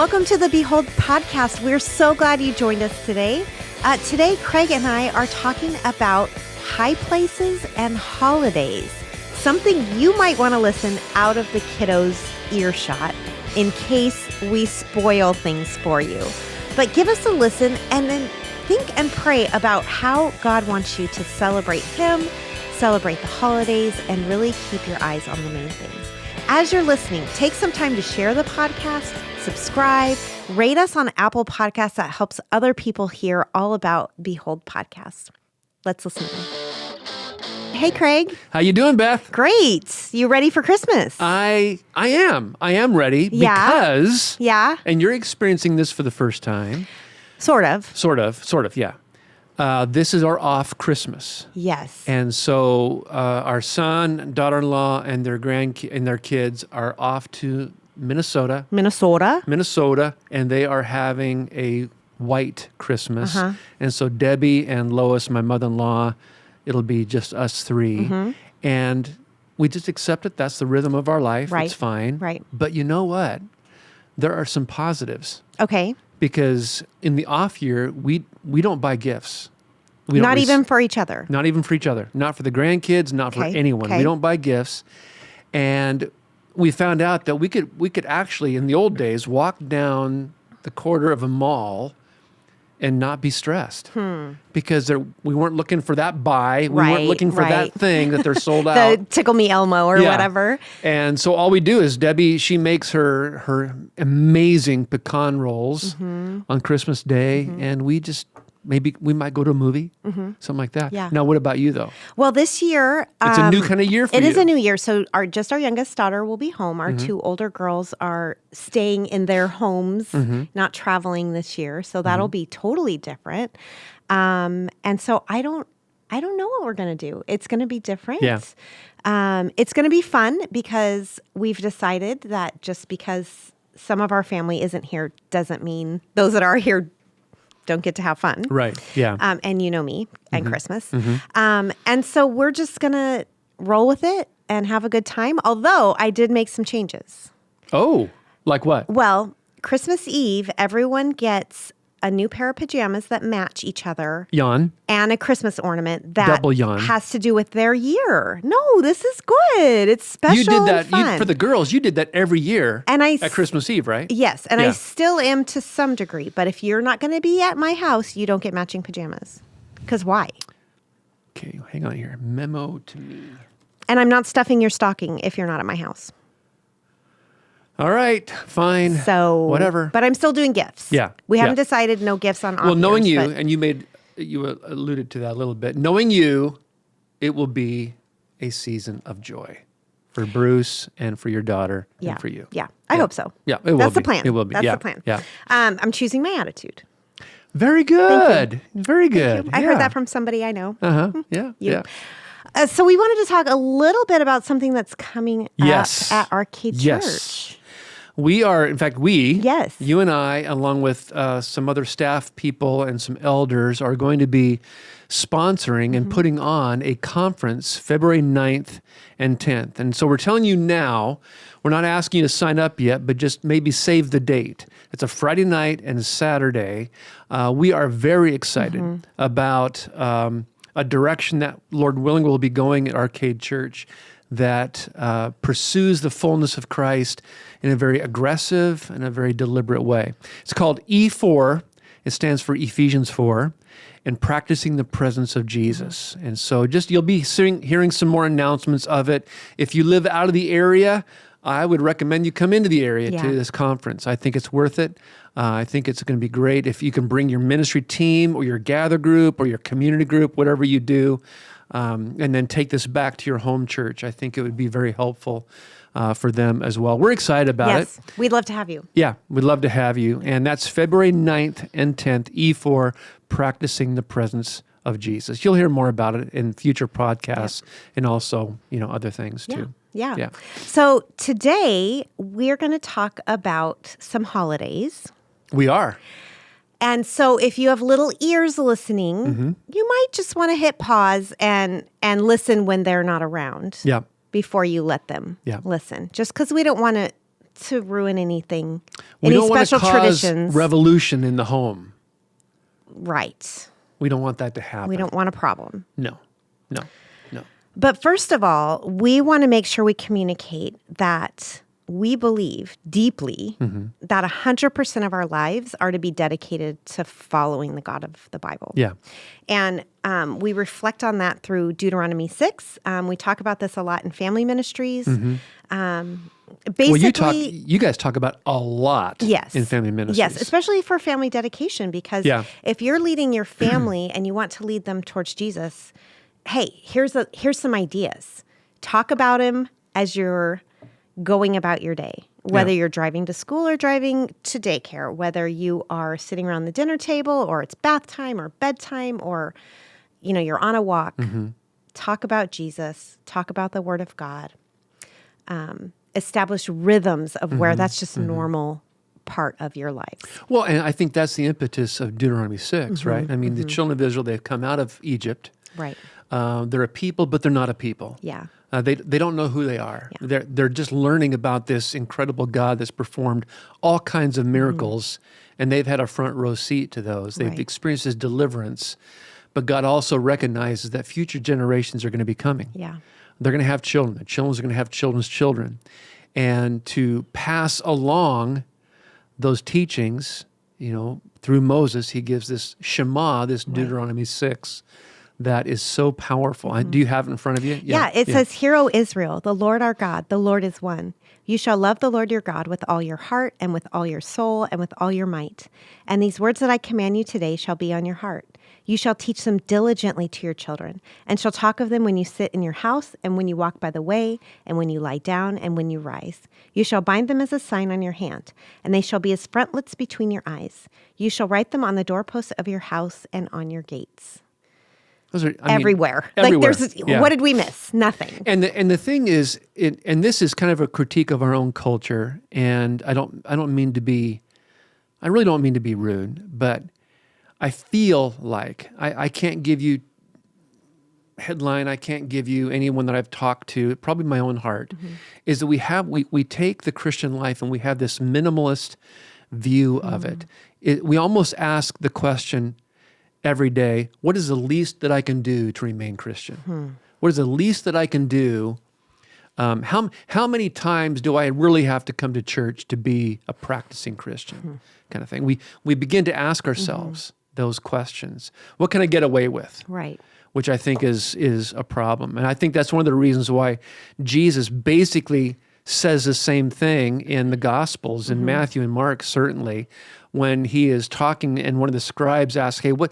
Welcome to the Behold podcast. We're so glad you joined us today. Today, Craig and I are talking about high places and holidays, something you might want to listen out of the kiddos' earshot in case we spoil things for you. But give us a listen and then think and pray about how God wants you to celebrate Him, celebrate the holidays, and really keep your eyes on the main things. As you're listening, take some time to share the podcast, subscribe, rate us on Apple Podcasts. That helps other people hear all about Behold Podcast. Let's listen in. Hey, Craig. How you doing, Beth? Great. You ready for Christmas? I am. I am ready because... Yeah. And you're experiencing this for the first time. Sort of, yeah. This is our off Christmas. Yes. And so our son, daughter-in-law, and their kids are off to Minnesota, and they are having a white Christmas. Uh-huh. And so Debbie and Lois, my mother-in-law, it'll be just us three. Mm-hmm. And we just accept it. That's the rhythm of our life. Right. It's fine. Right. But you know what? There are some positives. Okay. Because in the off year, we don't buy gifts. Not even for each other. Not even for each other. Not for the grandkids, not for anyone. Okay. We don't buy gifts. And we found out that we could actually, in the old days, walk down the corridor of a mall and not be stressed. Because we weren't looking for that buy. We weren't looking for that thing that they're sold out. The Tickle Me Elmo or whatever. And so all we do is Debbie, she makes her amazing pecan rolls on Christmas Day, and maybe we might go to a movie, something like that. Yeah. Now, what about you, though? Well, this year... It's a new kind of year for you. It is a new year. So our youngest daughter will be home. Our two older girls are staying in their homes, not traveling this year. So that'll be totally different. And so I don't know what we're going to do. It's going to be different. Yeah. It's going to be fun because we've decided that just because some of our family isn't here doesn't mean those that are here don't get to have fun. Right, yeah. And you know me and Christmas. And so we're just going to roll with it and have a good time. Although I did make some changes. Oh, like what? Well, Christmas Eve, everyone gets a new pair of pajamas that match each other. Yawn. And a Christmas ornament that Double yawn. has to do with their year. No, this is good. It's special. You did that and fun. for the girls. You did that every year at Christmas Eve, right? Yes, and I still am to some degree. But if you're not going to be at my house, you don't get matching pajamas. Because why? Okay, hang on here. Memo to me. And I'm not stuffing your stocking if you're not at my house. All right, fine. So whatever. But I'm still doing gifts. Yeah. We haven't decided no gifts on off Well, knowing years, you, and you alluded to that a little bit. Knowing you, it will be a season of joy for Bruce and for your daughter and for you. Yeah, I hope so. Yeah, it will That's be. the plan. It will be. That's the plan. Yeah. I'm choosing my attitude. Very good. Very good. I heard that from somebody I know. Yeah. You. Yeah. So we wanted to talk a little bit about something that's coming up at Arcade Church. Yes. We are, in fact, you and I, along with some other staff people and some elders, are going to be sponsoring and putting on a conference February 9th and 10th. And so we're telling you now, we're not asking you to sign up yet, but just maybe save the date. It's a Friday night and a Saturday. We are very excited about a direction that, Lord willing, will be going at Arcade Church that pursues the fullness of Christ in a very aggressive and a very deliberate way. It's called E4. It stands for Ephesians 4, and practicing the presence of Jesus. And so you'll be hearing some more announcements of it. If you live out of the area, I would recommend you come into the area to this conference. I think it's worth it. I think it's going to be great if you can bring your ministry team or your gather group or your community group, whatever you do, and then take this back to your home church. I think it would be very helpful for them as well. We're excited about it. Yes, we'd love to have you. Yeah, we'd love to have you. And that's February 9th and 10th, E4, Practicing the Presence of Jesus. You'll hear more about it in future podcasts and also, other things too. Yeah. So today we're going to talk about some holidays. We are. And so if you have little ears listening, you might just want to hit pause and listen when they're not around. Yeah. Before you let them listen. Just because we don't want to to ruin anything, We any don't want to special cause traditions. revolution in the home. Right. We don't want that to happen. We don't want a problem. No. But first of all, we want to make sure we communicate that we believe deeply that 100% of our lives are to be dedicated to following the God of the Bible. Yeah. And we reflect on that through Deuteronomy 6. We talk about this a lot in family ministries. Basically, well, you guys talk about a lot in family ministries. Yes, especially for family dedication, because if you're leading your family and you want to lead them towards Jesus, hey, here's some ideas. Talk about him as you're going about your day, whether you're driving to school or driving to daycare, whether you are sitting around the dinner table or it's bath time or bedtime or, you're on a walk. Talk about Jesus. Talk about the Word of God. Establish rhythms of where that's just a normal part of your life. Well, and I think that's the impetus of Deuteronomy 6, right? I mean, the children of Israel, they've come out of Egypt. Right. They're a people, but they're not a people. Yeah. They don't know who they are. Yeah. They're just learning about this incredible God that's performed all kinds of miracles, and they've had a front row seat to those. They've experienced His deliverance, but God also recognizes that future generations are going to be coming. Yeah. They're going to have children. The children are going to have children's children. And to pass along those teachings, through Moses, he gives this Shema, this Deuteronomy 6, that is so powerful. Do you have it in front of you? Yeah, it says, "Hear, O Israel, the Lord our God, the Lord is one. You shall love the Lord your God with all your heart and with all your soul and with all your might. And these words that I command you today shall be on your heart. You shall teach them diligently to your children, and shall talk of them when you sit in your house, and when you walk by the way, and when you lie down, and when you rise. You shall bind them as a sign on your hand, and they shall be as frontlets between your eyes. You shall write them on the doorposts of your house and on your gates." Those are, everywhere. Everywhere. What did we miss? Nothing. And the thing is, and this is kind of a critique of our own culture, and I really don't mean to be rude, but I feel like I can't give you headline, I can't give you anyone that I've talked to, probably my own heart, is that we take the Christian life and we have this minimalist view of it. We almost ask the question every day, what is the least that I can do to remain Christian? What is the least that I can do? How many times do I really have to come to church to be a practicing Christian? Kind of thing. We begin to ask ourselves those questions. What can I get away with? Right. Which I think is a problem. And I think that's one of the reasons why Jesus basically says the same thing in the Gospels, in Matthew and Mark certainly, when he is talking and one of the scribes asks, hey, what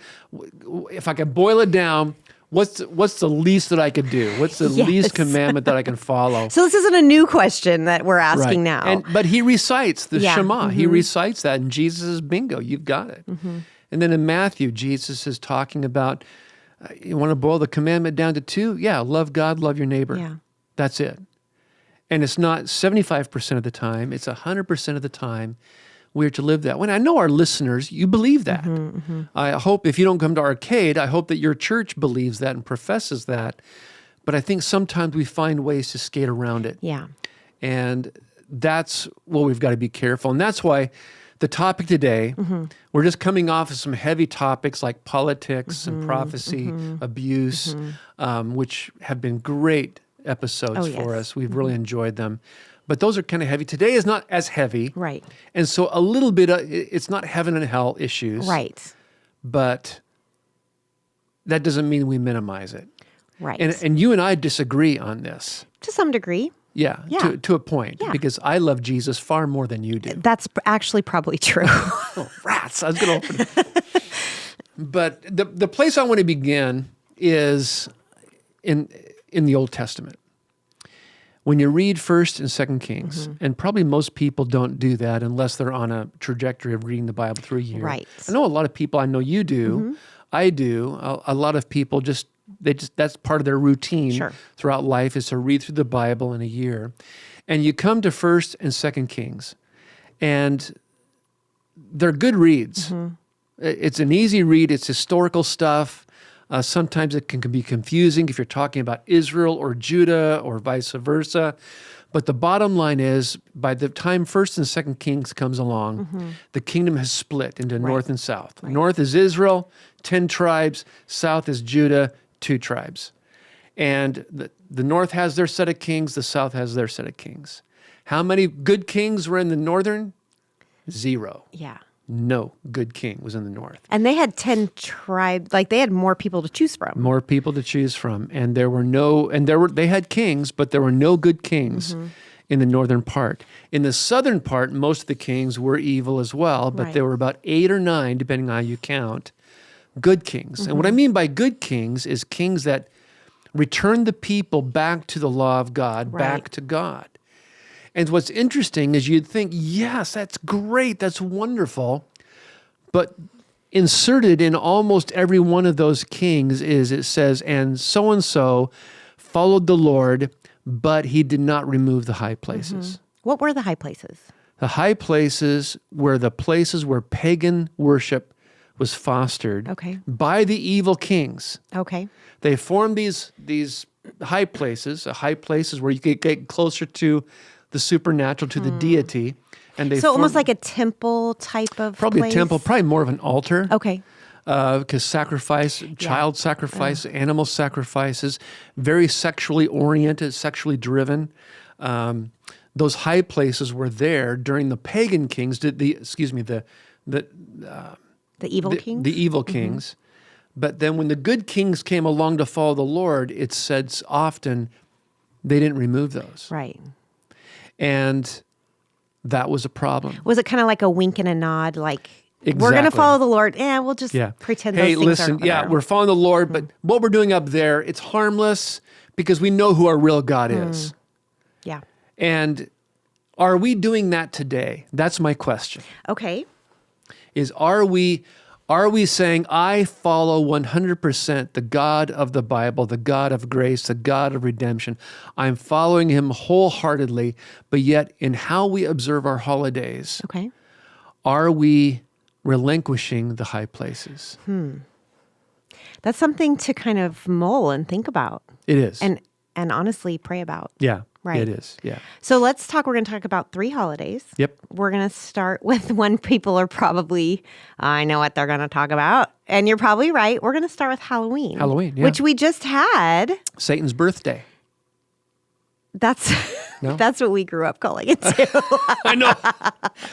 if I could boil it down, what's the least that I could do? What's the least commandment that I can follow? So this isn't a new question that we're asking now. But he recites the Shema. He recites that, and Jesus says, bingo, you've got it. And then in Matthew, Jesus is talking about, you want to boil the commandment down to 2? Yeah, love God, love your neighbor. Yeah. That's it. And it's not 75% of the time, it's 100% of the time we're to live that way. And I know our listeners, you believe that. I hope if you don't come to Arcade, I hope that your church believes that and professes that. But I think sometimes we find ways to skate around it. Yeah. And that's what we've got to be careful. And that's why the topic today, we're just coming off of some heavy topics like politics and prophecy, abuse, which have been great episodes for us. We've really enjoyed them. But those are kind of heavy. Today is not as heavy. Right. And so a little bit, it's not heaven and hell issues. Right. But that doesn't mean we minimize it. Right. And you and I disagree on this. To some degree. Yeah. To a point. Yeah. Because I love Jesus far more than you do. That's actually probably true. Oh, rats. I was going to open it. But the place I want to begin is in the Old Testament. When you read 1st and 2nd Kings, and probably most people don't do that unless they're on a trajectory of reading the Bible through a year. Right. I know a lot of people, I know you do, I do, a lot of people that's part of their routine throughout life is to read through the Bible in a year. And you come to 1st and 2nd Kings, and they're good reads. It's an easy read, it's historical stuff. Sometimes it can be confusing if you're talking about Israel or Judah or vice versa. But the bottom line is, by the time 1st and 2nd Kings comes along, the kingdom has split into north and south. Right. North is Israel, 10 tribes. South is Judah, 2 tribes. And the north has their set of kings. The south has their set of kings. How many good kings were in the northern? 0. Yeah. No good king was in the north. And they had 10 tribes, like they had more people to choose from. More people to choose from. And they had kings, but there were no good kings in the northern part. In the southern part, most of the kings were evil as well, but there were about 8 or 9, depending on how you count, good kings. And what I mean by good kings is kings that returned the people back to the law of God, back to God. And what's interesting is you'd think, yes, that's great, that's wonderful. But inserted in almost every one of those kings it says, and so followed the Lord, but he did not remove the high places. What were the high places? The high places were the places where pagan worship was fostered by the evil kings. Okay. They formed these high places where you could get closer to the supernatural, to the deity. And they almost like a temple type of probably place? A temple, probably more of an altar. Okay. Because sacrifice, child sacrifice, animal sacrifices, very sexually oriented, sexually driven. Those high places were there during the pagan kings, the evil kings? The evil kings. But then when the good kings came along to follow the Lord, it said often they didn't remove those. Right. And that was a problem. Was it kind of like a wink and a nod, like, exactly. We're going to follow the Lord? We'll just pretend those things listen, are we're following the Lord, but what we're doing up there, it's harmless because we know who our real God is. Yeah. And are we doing that today? That's my question. Okay. Are we saying, I follow 100% the God of the Bible, the God of grace, the God of redemption. I'm following him wholeheartedly, but yet in how we observe our holidays, are we relinquishing the high places? That's something to kind of mull and think about. It is. And honestly pray about. Yeah. Right. It is, yeah. So we're going to talk about 3 holidays. Yep. We're going to start with one people are probably, I know what they're going to talk about. And you're probably right. We're going to start with Halloween. Halloween, yeah. Which we just had. Satan's birthday. That's what we grew up calling it too. I know.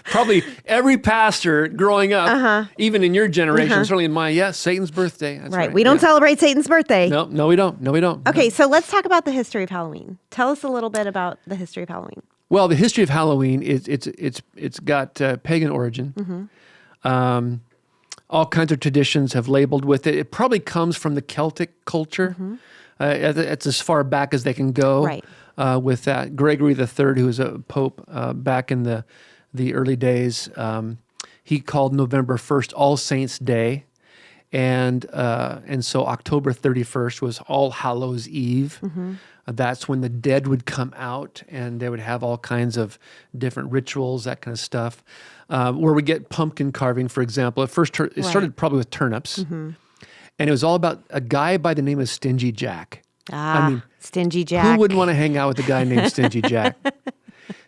Probably every pastor growing up, even in your generation, certainly in mine, Satan's birthday. That's right. We don't celebrate Satan's birthday. No, we don't. Okay, so let's talk about the history of Halloween. Tell us a little bit about the history of Halloween. Well, the history of Halloween it's got pagan origin. All kinds of traditions have labeled with it. It probably comes from the Celtic culture. It's as far back as they can go. Right. With that, Gregory III, who was a pope back in the early days, he called November 1st All Saints' Day, and so October 31st was All Hallows' Eve. That's when the dead would come out, and they would have all kinds of different rituals, that kind of stuff. Where we get pumpkin carving, for example. At first, it started probably with turnips, and it was all about a guy by the name of Stingy Jack. Stingy Jack. Who wouldn't want to hang out with a guy named Stingy Jack?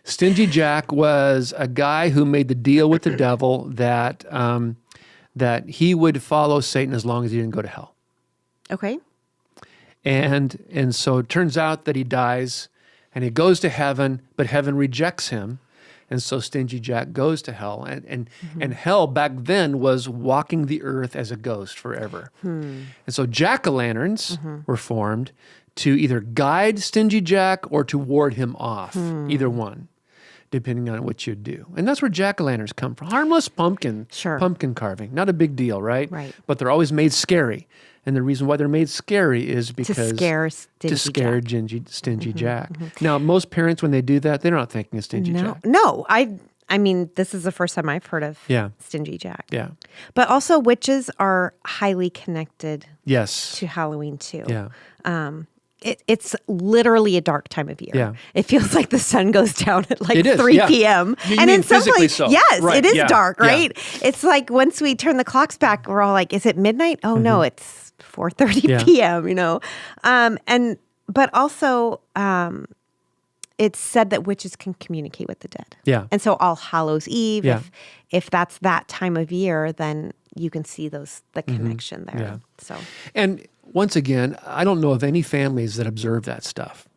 Stingy Jack was a guy who made the deal with the devil that he would follow Satan as long as he didn't go to hell. Okay. And so it turns out that he dies and he goes to heaven, but heaven rejects him. And so Stingy Jack goes to hell. And hell back then was walking the earth as a ghost forever. And so jack-o'-lanterns were formed to either guide Stingy Jack or to ward him off, either one, depending on what you'd do. And that's where jack-o'-lanterns come from. Harmless pumpkin carving. Not a big deal, right? Right. But they're always made scary. And the reason why they're made scary is because to scare Stingy Jack. Now, most parents, when they do that, they're not thinking of Stingy Jack. No, I mean, this is the first time I've heard of Stingy Jack. Yeah. But also, witches are highly connected. Yes. To Halloween too. Yeah. It's literally a dark time of year. Yeah. It feels like the sun goes down at like 3 p.m. And in some places, it is dark, right? Yeah. It's like once we turn the clocks back, we're all like, is it midnight? Oh, no, it's 4:30 p.m., But also, it's said that witches can communicate with the dead. Yeah. And so All Hallows Eve, Yeah. if that's that time of year, then you can see the connection there. Yeah. So, and once again, I don't know of any families that observe that stuff.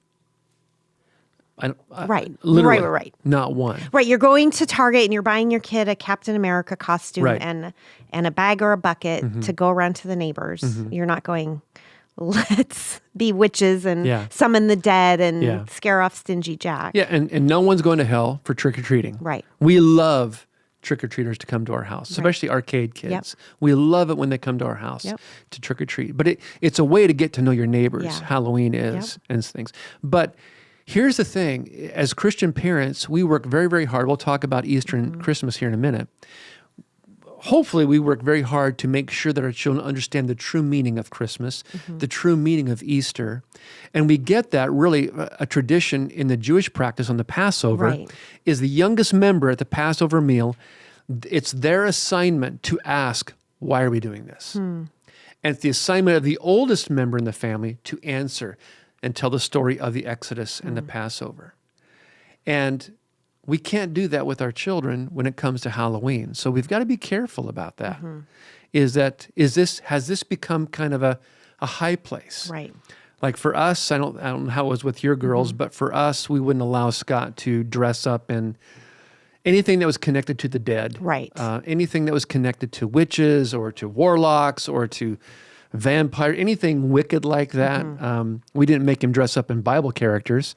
Literally, right. Not one. Right, you're going to Target and you're buying your kid a Captain America costume Right. and a bag or a bucket to go around to the neighbors. You're not going, let's be witches and summon the dead and scare off Stingy Jack. Yeah, and no one's going to hell for trick-or-treating. Right. We love trick-or-treaters to come to our house, especially arcade kids. Yep. We love it when they come to our house to trick-or-treat. But it's a way to get to know your neighbors, Halloween is, and things. But here's the thing. As Christian parents, we work very, very hard. We'll talk about Easter and Christmas here in a minute. Hopefully, we work very hard to make sure that our children understand the true meaning of Christmas, the true meaning of Easter. And we get that really a tradition in the Jewish practice on the Passover is the youngest member at the Passover meal. It's their assignment to ask, why are we doing this? And it's the assignment of the oldest member in the family to answer and tell the story of the Exodus and the Passover. And we can't do that with our children when it comes to Halloween. So we've got to be careful about that. Has this become kind of a high place? Right. Like for us, I don't know how it was with your girls, but for us, we wouldn't allow Scott to dress up in anything that was connected to the dead. Right. Anything that was connected to witches or to warlocks or to vampire, anything wicked like that. We didn't make him dress up in Bible characters,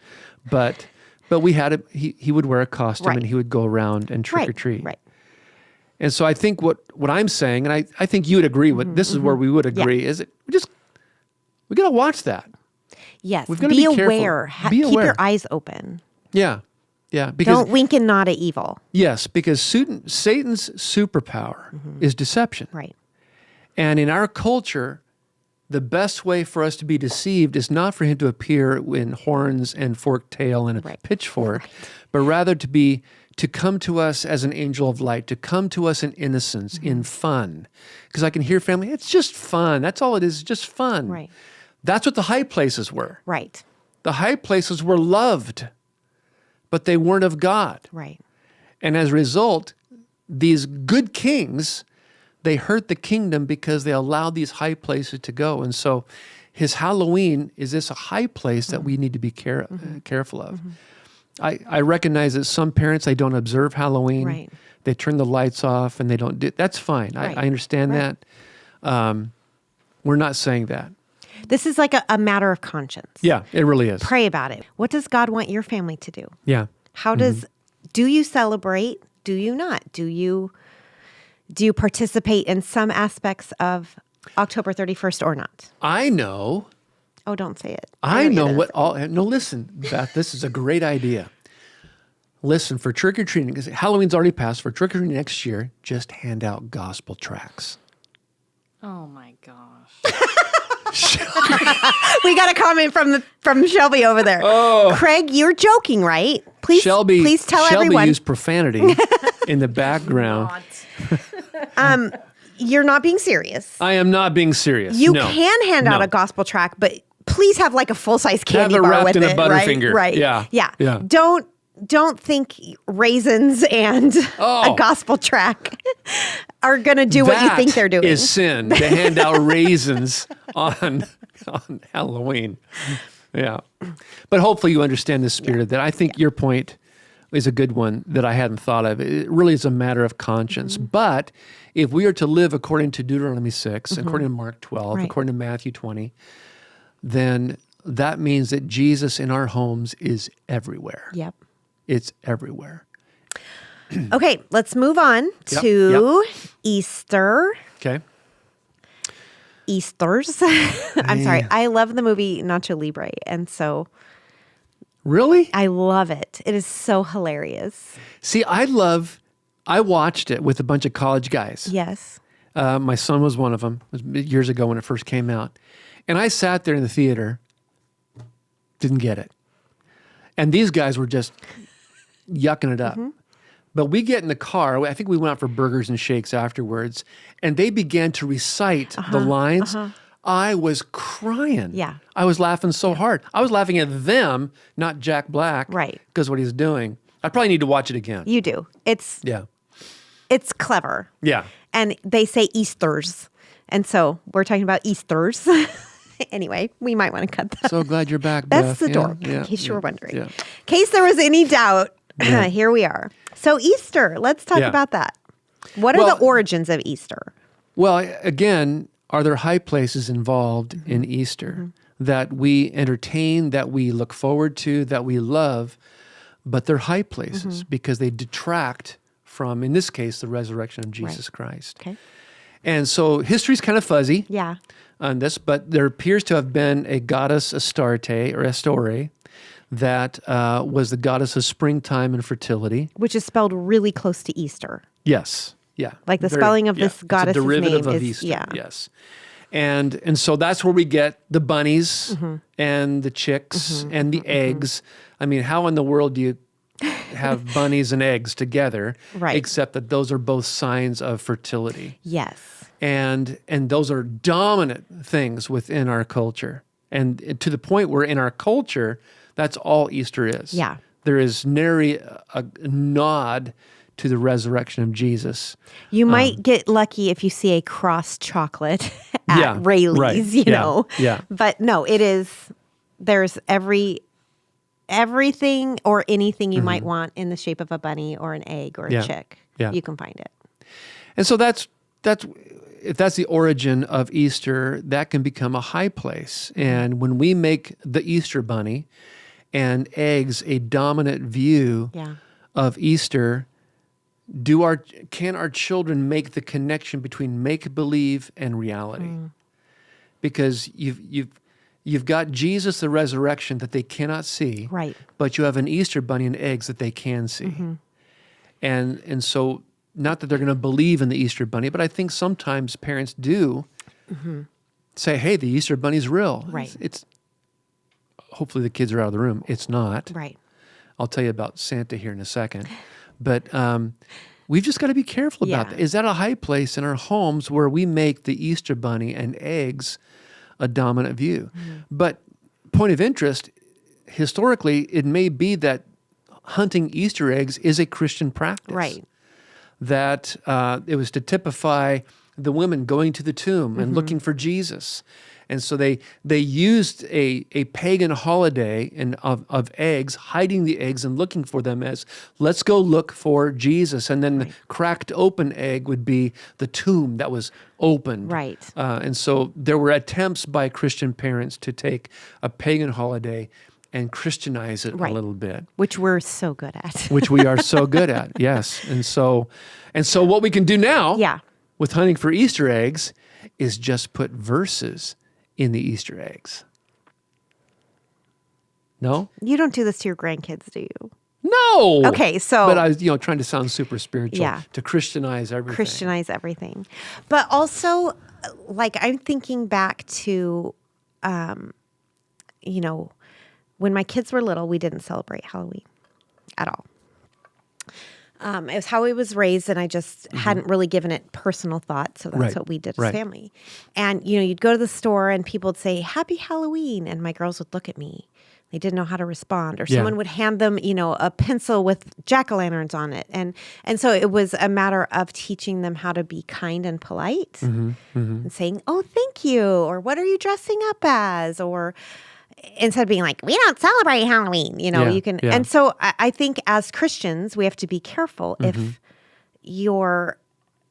but we had he would wear a costume and he would go around and trick or treat. Right. And so I think what I'm saying, and I think you would agree with this is where we would agree, is that we got to watch that. Yes. We've got to be aware. Be aware. Keep your eyes open. Yeah. Yeah. Because, don't wink and nod at evil. Yes, because Satan's superpower is deception. Right. And in our culture, the best way for us to be deceived is not for him to appear in horns and forked tail and a pitchfork, but rather to come to us as an angel of light, to come to us in innocence, in fun. Because I can hear family, it's just fun. That's all it is, just fun. Right. That's what the high places were. Right. The high places were loved, but they weren't of God. Right. And as a result, these good kings, they hurt the kingdom because they allowed these high places to go. And so his Halloween is this a high place that we need to be careful of. I recognize that some parents, they don't observe Halloween. Right. They turn the lights off and they don't do. That's fine. Right. I understand that. We're not saying that. This is like a matter of conscience. Yeah, it really is. Pray about it. What does God want your family to do? Yeah. How do you celebrate? Do you not? Do you participate in some aspects of October 31st or not? I know. Oh, don't say it. I know what all. No, listen, Beth, this is a great idea. Listen, for trick-or-treating, because Halloween's already passed, for trick-or-treating next year, just hand out gospel tracts. Oh, my gosh. We got a comment from Shelby over there. Oh. Craig, you're joking, right? Please tell everyone. Shelby used profanity in the background. You're not being serious. I am not being serious. You can hand out a gospel tract, but please have like a full-size candy bar with it. Have it wrapped in a Butterfinger. Right? Yeah. Don't think raisins and a gospel tract are going to do what you think they're doing. That is sin, to hand out raisins on Halloween. Yeah. But hopefully you understand the spirit of that. I think your point is a good one that I hadn't thought of. It really is a matter of conscience. But if we are to live according to Deuteronomy 6, according to Mark 12, according to Matthew 20, then that means that Jesus in our homes is everywhere. Yep. It's everywhere. Okay, let's move on to Easter. Okay. Easters. I'm sorry. I love the movie Nacho Libre, and so... Really? I love it. It is so hilarious. See, I watched it with a bunch of college guys. Yes. My son was one of them. It was years ago when it first came out. And I sat there in the theater, didn't get it. And these guys were just yucking it up. But we get in the car. I think we went out for burgers and shakes afterwards. And they began to recite the lines. I was crying. Yeah. I was laughing so hard. I was laughing at them, not Jack Black. Right. Because what he's doing. I probably need to watch it again. You do. It's clever. Yeah. And they say Easters. And so we're talking about Easters. Anyway, we might want to cut that. So glad you're back, That's Beth. the dork, Yeah, in case you were wondering. Yeah. In case there was any doubt, here we are. So Easter, let's talk about that. What are the origins of Easter? Well, again, are there high places involved in Easter that we entertain, that we look forward to, that we love, but they're high places because they detract from, in this case, the resurrection of Jesus Christ. Okay. And so history's kind of fuzzy. Yeah. On this, but there appears to have been a goddess Astarte or Astore that was the goddess of springtime and fertility. Which is spelled really close to Easter. Yes. Yeah. Like the spelling of this goddess's it's a derivative name of is, Easter. yeah. Yes. And so that's where we get the bunnies and the chicks and the eggs. I mean, how in the world do you have bunnies and eggs together? Right. Except that those are both signs of fertility. Yes. And those are dominant things within our culture. And to the point where in our culture, that's all Easter is. Yeah. There is nary a nod to the resurrection of Jesus. You might get lucky if you see a crossed chocolate at Rayleigh's, you know. Yeah. But no, there's everything or anything you might want in the shape of a bunny or an egg or a chick. Yeah. You can find it. And so if that's the origin of Easter, that can become a high place. And when we make the Easter bunny and eggs a dominant view of Easter, can our children make the connection between make-believe and reality? Because you've got Jesus, the resurrection, that they cannot see, right? But you have an Easter bunny and eggs that they can see, and so. Not that they're going to believe in the Easter bunny, but I think sometimes parents do say, hey, the Easter bunny's real. Right. It's hopefully the kids are out of the room. It's not. Right. I'll tell you about Santa here in a second. But we've just got to be careful about that. Is that a high place in our homes where we make the Easter bunny and eggs a dominant view? But point of interest, historically, it may be that hunting Easter eggs is a Christian practice. Right. That it was to typify the women going to the tomb and looking for Jesus. And so they used a pagan holiday of eggs, hiding the eggs and looking for them as, let's go look for Jesus. And then the cracked open egg would be the tomb that was opened. Right. And so there were attempts by Christian parents to take a pagan holiday and Christianize it a little bit. Which we're so good at. Which we are so good at, yes. And so what we can do now with hunting for Easter eggs is just put verses in the Easter eggs. No? You don't do this to your grandkids, do you? No. Okay, so... But I was, trying to sound super spiritual. Yeah. To Christianize everything. Christianize everything. But also, like, I'm thinking back to, when my kids were little, we didn't celebrate Halloween at all. It was how I was raised, and I just hadn't really given it personal thought, so that's what we did as family. And, you'd go to the store, and people would say, Happy Halloween, and my girls would look at me. They didn't know how to respond. Or someone would hand them, a pencil with jack-o'-lanterns on it. And so it was a matter of teaching them how to be kind and polite and saying, oh, thank you, or what are you dressing up as, or... Instead of being like, we don't celebrate Halloween, you can. And so I think as Christians, we have to be careful if your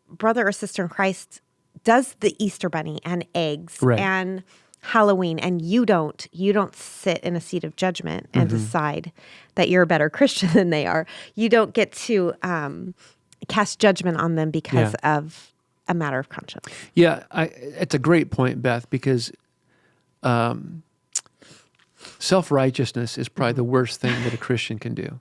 brother or sister in Christ does the Easter bunny and eggs and Halloween, and you don't sit in a seat of judgment and decide that you're a better Christian than they are. You don't get to cast judgment on them because of a matter of conscience. Yeah, it's a great point, Beth, because self-righteousness is probably the worst thing that a Christian can do.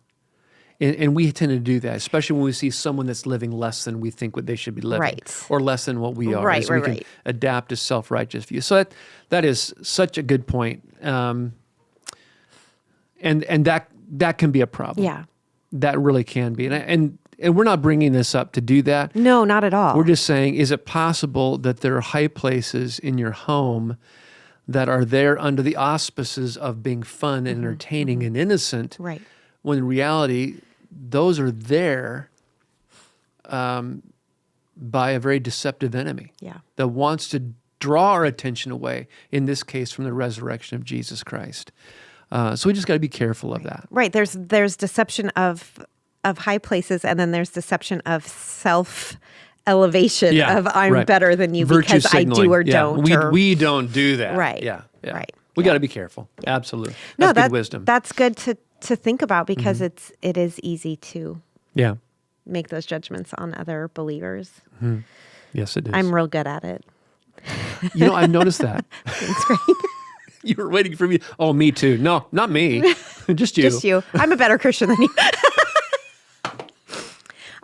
And we tend to do that, especially when we see someone that's living less than we think what they should be living, or less than what we are. So we can adapt a self-righteous view. So that is such a good point. And that can be a problem. Yeah. That really can be. And and we're not bringing this up to do that. No, not at all. We're just saying, is it possible that there are high places in your home that are there under the auspices of being fun and entertaining and innocent, right? When in reality, those are there by a very deceptive enemy that wants to draw our attention away, in this case, from the resurrection of Jesus Christ. So we just got to be careful of that. Right. There's deception of high places, and then there's deception of self-elevation of I'm better than you Virtue because signaling. I do or don't. We don't do that. Right. Yeah. Right. We got to be careful. Yeah. Absolutely. No, That's good wisdom. That's good to think about, because it is easy to make those judgments on other believers. Mm-hmm. Yes, it is. I'm real good at it. I've noticed that. Thanks, Greg. You were waiting for me. Oh, me too. No, not me. Just you. Just you. I'm a better Christian than you.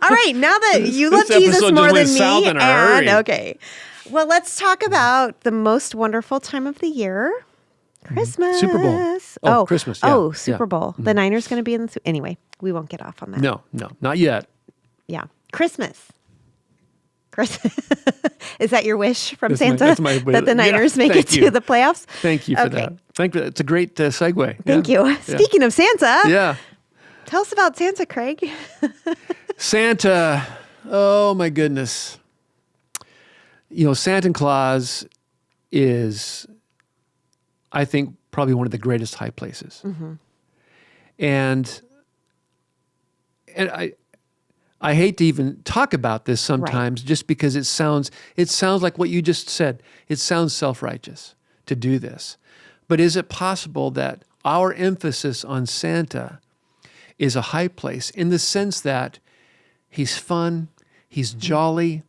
All right, now that you love Jesus more than me, okay. Well, let's talk about the most wonderful time of the year, Christmas. Super Bowl. Oh, Christmas. Yeah. Oh, Super Bowl. Mm-hmm. The Niners going to be in the. Anyway, we won't get off on that. No, not yet. Yeah, Christmas. Is that your wish from Santa? That's my wish. That the Niners make it to the playoffs? Thank you for that. It's a great segue. Thank you. Speaking of Santa, tell us about Santa, Craig. Santa, oh my goodness. Santa Claus is, I think, probably one of the greatest high places. Mm-hmm. And I hate to even talk about this sometimes, just because it sounds like what you just said. It sounds self-righteous to do this. But is it possible that our emphasis on Santa is a high place, in the sense that he's fun, he's jolly,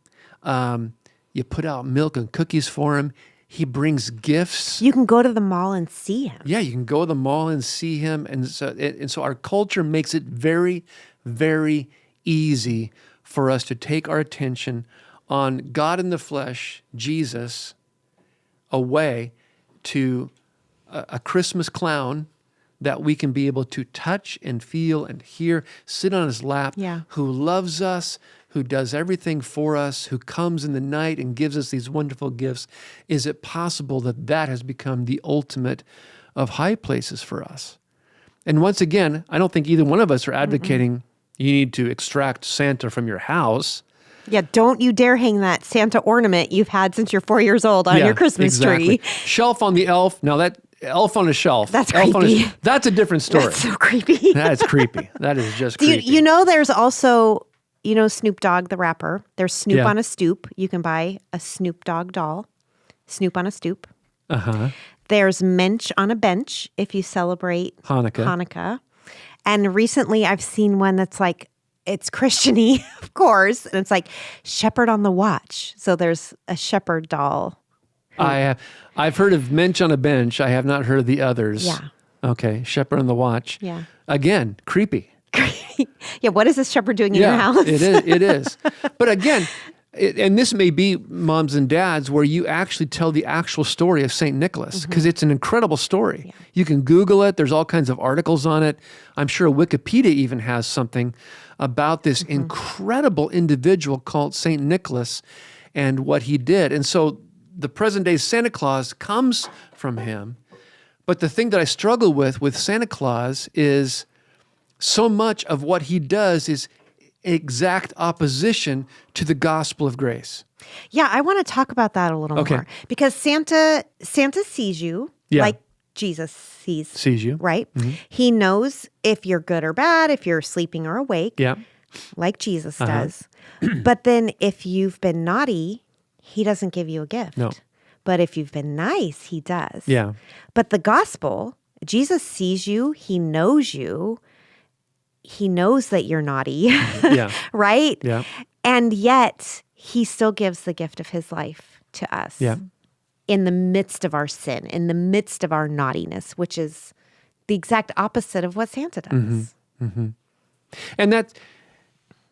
you put out milk and cookies for him, he brings gifts. You can go to the mall and see him. Yeah, you can go to the mall and see him. And so our culture makes it very, very easy for us to take our attention on God in the flesh, Jesus, away to a Christmas clown that we can be able to touch and feel and hear, sit on his lap, who loves us, who does everything for us, who comes in the night and gives us these wonderful gifts. Is it possible that has become the ultimate of high places for us? And once again, I don't think either one of us are advocating you need to extract Santa from your house. Yeah, don't you dare hang that Santa ornament you've had since you're 4 years old on your Christmas tree. Shelf on the elf. Now that elf on a shelf. That's creepy. That's a different story. That's so creepy. That's creepy. That is just creepy. There's also, Snoop Dogg, the rapper. There's Snoop on a stoop. You can buy a Snoop Dogg doll. Snoop on a stoop. Uh-huh. There's Mensch on a bench if you celebrate Hanukkah. And recently I've seen one that's like, it's Christian-y, of course, and it's like Shepherd on the Watch. So there's a shepherd doll. I've heard of Mensch on a bench. I have not heard of the others. Yeah. Okay, Shepherd on the Watch. Yeah. Again, creepy. Yeah, what is this shepherd doing in your house? It is. But again, and this may be moms and dads where you actually tell the actual story of St. Nicholas, because it's an incredible story. Yeah. You can Google it. There's all kinds of articles on it. I'm sure Wikipedia even has something about this incredible individual called St. Nicholas and what he did. And so the present day Santa Claus comes from him. But the thing that I struggle with Santa Claus is so much of what he does is exact opposition to the gospel of grace. Yeah, I want to talk about that a little more, because Santa sees you like Jesus sees you, right? Mm-hmm. He knows if you're good or bad, if you're sleeping or awake, like Jesus does. But then if you've been naughty, he doesn't give you a gift. No. But if you've been nice, he does. Yeah. But the gospel, Jesus sees you, he knows you. He knows that you're naughty, right? Yeah. And yet he still gives the gift of his life to us in the midst of our sin, in the midst of our naughtiness, which is the exact opposite of what Santa does. Mm-hmm. Mm-hmm.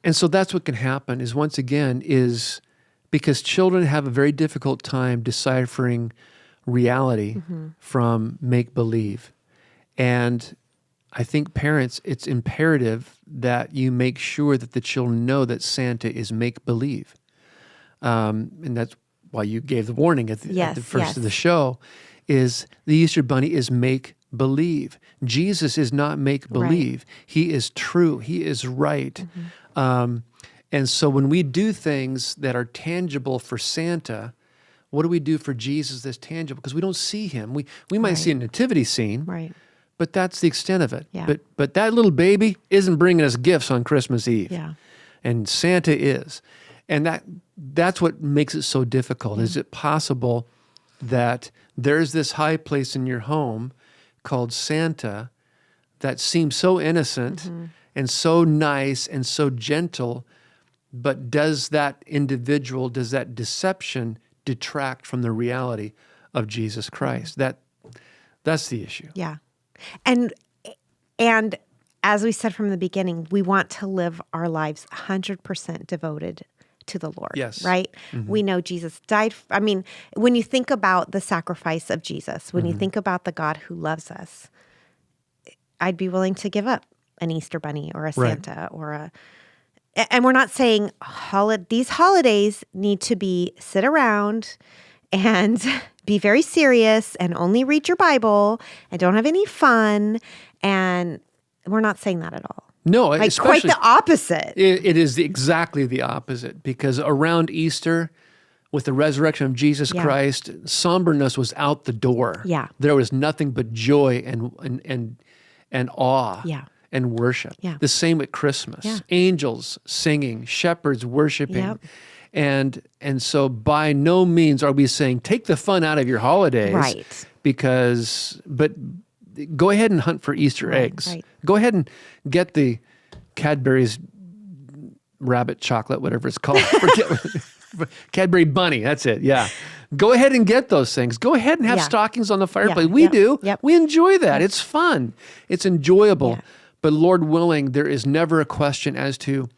And so that's what can happen is, once again, is because children have a very difficult time deciphering reality from make-believe. And I think parents, it's imperative that you make sure that the children know that Santa is make-believe. And that's why you gave the warning at the first of the show, is the Easter Bunny is make-believe. Jesus is not make-believe. Right. He is true. He is right. And so when we do things that are tangible for Santa, what do we do for Jesus that's tangible? Because we don't see him. We might see a nativity scene, but that's the extent of it. Yeah. But that little baby isn't bringing us gifts on Christmas Eve. Yeah. And Santa is. And that's what makes it so difficult. Is it possible that there's this high place in your home called Santa that seems so innocent and so nice and so gentle, but does that deception detract from the reality of Jesus Christ? That's the issue. Yeah. And as we said from the beginning, we want to live our lives 100% devoted to the Lord, right? We know Jesus died. I mean, when you think about the sacrifice of Jesus, when you think about the God who loves us, I'd be willing to give up an Easter bunny or a Santa and we're not saying these holidays need to be sit around and be very serious and only read your Bible and don't have any fun. And we're not saying that at all. No, like quite the opposite. It is exactly the opposite, because around Easter, with the resurrection of Jesus Christ, somberness was out the door. Yeah, there was nothing but joy and awe. Yeah. And worship. Yeah. The same at Christmas. Yeah. Angels singing, shepherds worshiping. Yep. And so by no means are we saying take the fun out of your holidays. Right. But go ahead and hunt for Easter eggs. Right. Go ahead and get the Cadbury's rabbit chocolate, whatever it's called. Cadbury bunny, that's it, yeah. Go ahead and get those things. Go ahead and have stockings on the fireplace. We do. Yep. We enjoy that. It's fun. It's enjoyable. Yeah. But Lord willing, there is never a question as to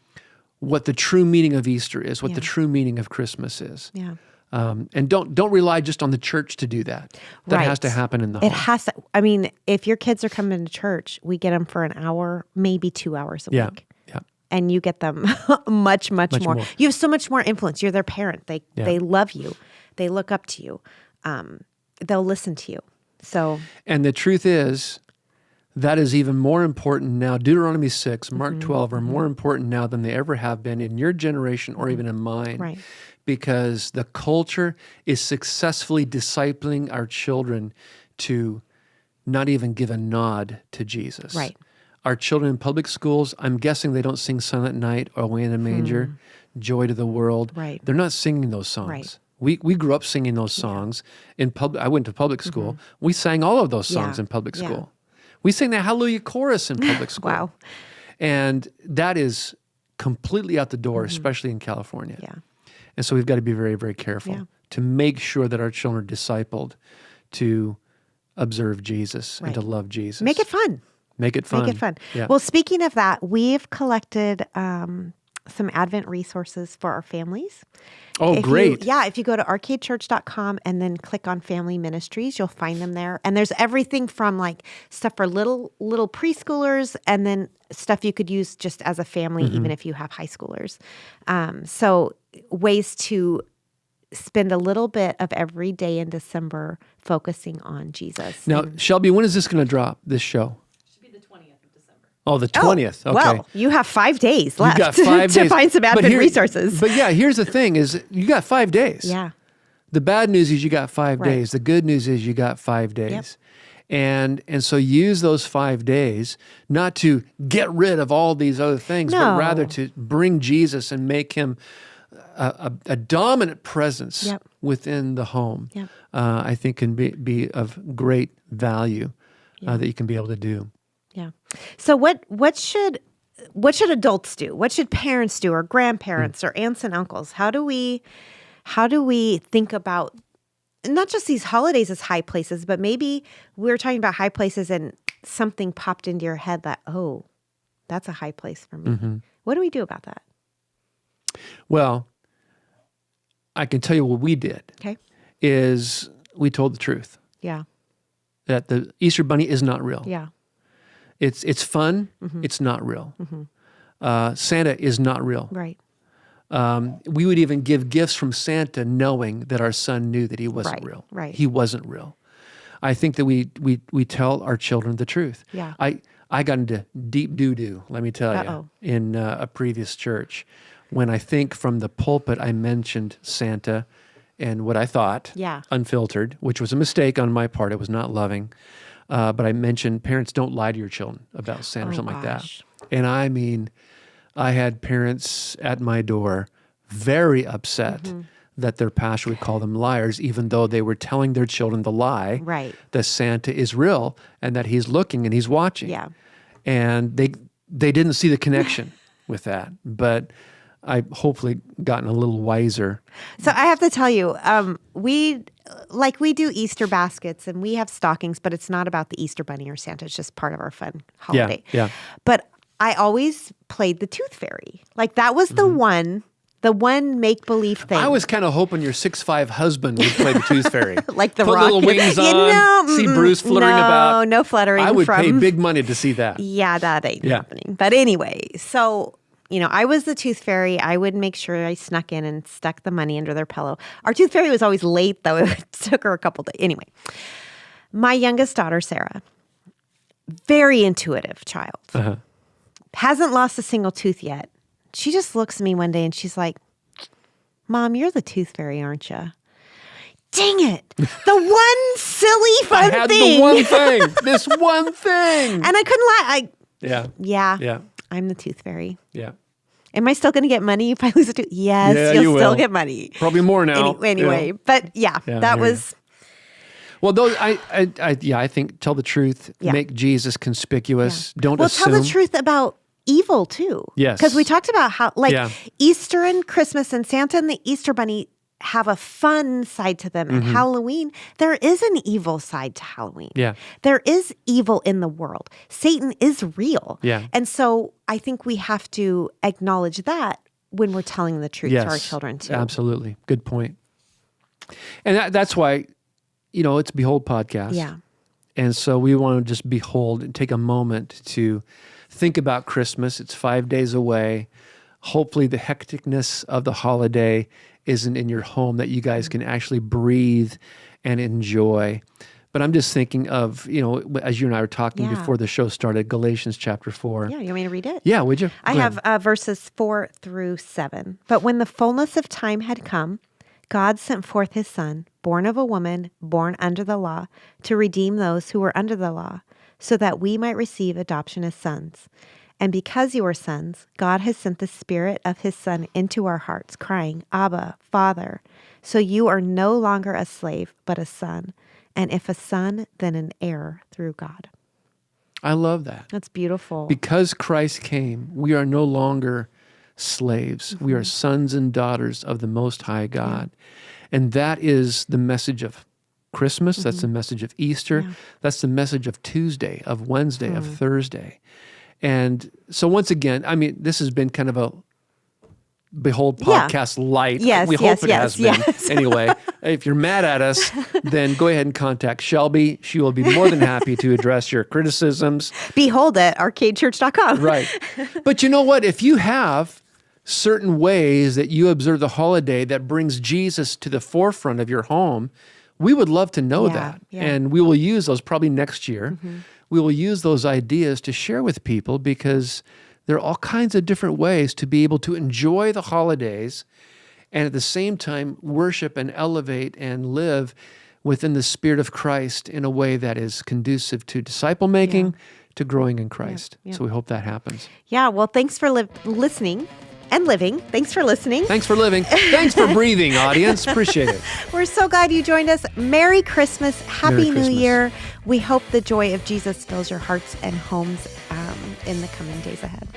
what the true meaning of Easter is, what the true meaning of Christmas is. Yeah. And don't rely just on the church to do that. That has to happen in the home. It has to. I mean, if your kids are coming to church, we get them for an hour, maybe 2 hours a week. Yeah. And you get them much more. You have so much more influence. You're their parent. They love you. They look up to you. They'll listen to you. So. And the truth is, that is even more important now. Deuteronomy 6, Mark 12 are more important now than they ever have been in your generation or even in mine. Right. Because the culture is successfully discipling our children to not even give a nod to Jesus. Right. Our children in public schools, I'm guessing they don't sing Silent Night or Away in the Manger, Joy to the World. Right. They're not singing those songs. Right. We grew up singing those songs in public. I went to public school. We sang all of those songs in public school. We sang the Hallelujah chorus in public school. Wow. And that is completely out the door, especially in California. Yeah. And so we've got to be very, very careful to make sure that our children are discipled to observe Jesus and to love Jesus. Make it fun. Make it fun. Make it fun. Yeah. Well, speaking of that, we've collected some Advent resources for our families. Oh, great. If you go to arcadechurch.com and then click on Family Ministries, you'll find them there. And there's everything from like stuff for little preschoolers and then stuff you could use just as a family, even if you have high schoolers. So ways to spend a little bit of every day in December focusing on Jesus. Now, Shelby, when is this going to drop, this show? Oh, the 20th. Okay. Well, you have 5 days left to find some Advent resources. But here's the thing is you got 5 days. Yeah. The bad news is you got 5 days. The good news is you got 5 days. Yep. And so use those 5 days not to get rid of all these other things, but rather to bring Jesus and make him a dominant presence within the home. Yep. I think can be of great value that you can be able to do. Yeah. So what should adults do? What should parents do, or grandparents, or aunts and uncles? How do we think about not just these holidays as high places, but maybe we're talking about high places and something popped into your head that, oh, that's a high place for me. What do we do about that? Well, I can tell you what we did. Okay. Is we told the truth. Yeah. That the Easter Bunny is not real. Yeah. It's fun. It's not real. Santa is not real. Right. We would even give gifts from Santa knowing that our son knew that he wasn't real. Right. He wasn't real. I think that we tell our children the truth. Yeah. I got into deep doo-doo, let me tell you, in a previous church when I think from the pulpit I mentioned Santa and what I thought, unfiltered, which was a mistake on my part. It was not loving. But I mentioned parents don't lie to your children about Santa or something like that. And I mean, I had parents at my door very upset that their pastor would call them liars, even though they were telling their children the lie that Santa is real and that he's looking and he's watching. Yeah. And they didn't see the connection with that. But I've hopefully gotten a little wiser. So I have to tell you, we do Easter baskets and we have stockings, but it's not about the Easter bunny or Santa. It's just part of our fun holiday. Yeah. But I always played the Tooth Fairy. Like that was the one make-believe thing. I was kind of hoping your 6'5" husband would play the Tooth Fairy. Like the Put Rock. little wings on, see Bruce fluttering about. No fluttering. I would pay big money to see that. Yeah, that ain't happening. But anyway, so, I was the Tooth Fairy. I would make sure I snuck in and stuck the money under their pillow. Our Tooth Fairy was always late, though. It took her a couple days. Anyway, my youngest daughter, Sarah, very intuitive child, hasn't lost a single tooth yet. She just looks at me one day and she's like, Mom, you're the Tooth Fairy, aren't you? Dang it. The one silly fun thing. I had the one thing. This one thing. And I couldn't lie. Yeah. I'm the Tooth Fairy. Yeah. Am I still going to get money if I lose a tooth? Yes, you'll still get money. Probably more now. Anyway, but that was... Well, those I think tell the truth, make Jesus conspicuous. Don't assume. Tell the truth about evil too. Yes. Because we talked about how Easter and Christmas and Santa and the Easter Bunny have a fun side to them. And Halloween, there is an evil side to Halloween. Yeah. There is evil in the world. Satan is real. Yeah. And so I think we have to acknowledge that when we're telling the truth to our children too. Absolutely. Good point. And that's why, it's Behold Podcast. Yeah. And so we want to just behold and take a moment to think about Christmas. It's 5 days away. Hopefully the hecticness of the holiday isn't in your home, that you guys can actually breathe and enjoy. But I'm just thinking of, as you and I were talking before the show started, Galatians chapter 4. Yeah, you want me to read it? Yeah, would you? I have verses 4 through 7. But when the fullness of time had come, God sent forth his Son, born of a woman, born under the law, to redeem those who were under the law, so that we might receive adoption as sons. And because you are sons, God has sent the Spirit of his Son into our hearts, crying, Abba, Father. So you are no longer a slave, but a son. And if a son, then an heir through God. I love that. That's beautiful. Because Christ came, we are no longer slaves. We are sons and daughters of the Most High God. And that is the message of Christmas. That's the message of Easter. That's the message of Tuesday, of Wednesday, of Thursday. And so once again, this has been kind of a Behold Podcast light. Yes, we hope it has been. Anyway, if you're mad at us, then go ahead and contact Shelby. She will be more than happy to address your criticisms. Behold at arcadechurch.com. Right. But you know what? If you have certain ways that you observe the holiday that brings Jesus to the forefront of your home, we would love to know that. Yeah. And we will use those probably next year. We will use those ideas to share with people, because there are all kinds of different ways to be able to enjoy the holidays and at the same time worship and elevate and live within the Spirit of Christ in a way that is conducive to disciple making, to growing in Christ. So we hope that happens. Yeah, well, thanks for listening. And living. Thanks for listening. Thanks for living. Thanks for breathing, audience. Appreciate it. We're so glad you joined us. Merry Christmas. Happy New Year. We hope the joy of Jesus fills your hearts and homes in the coming days ahead.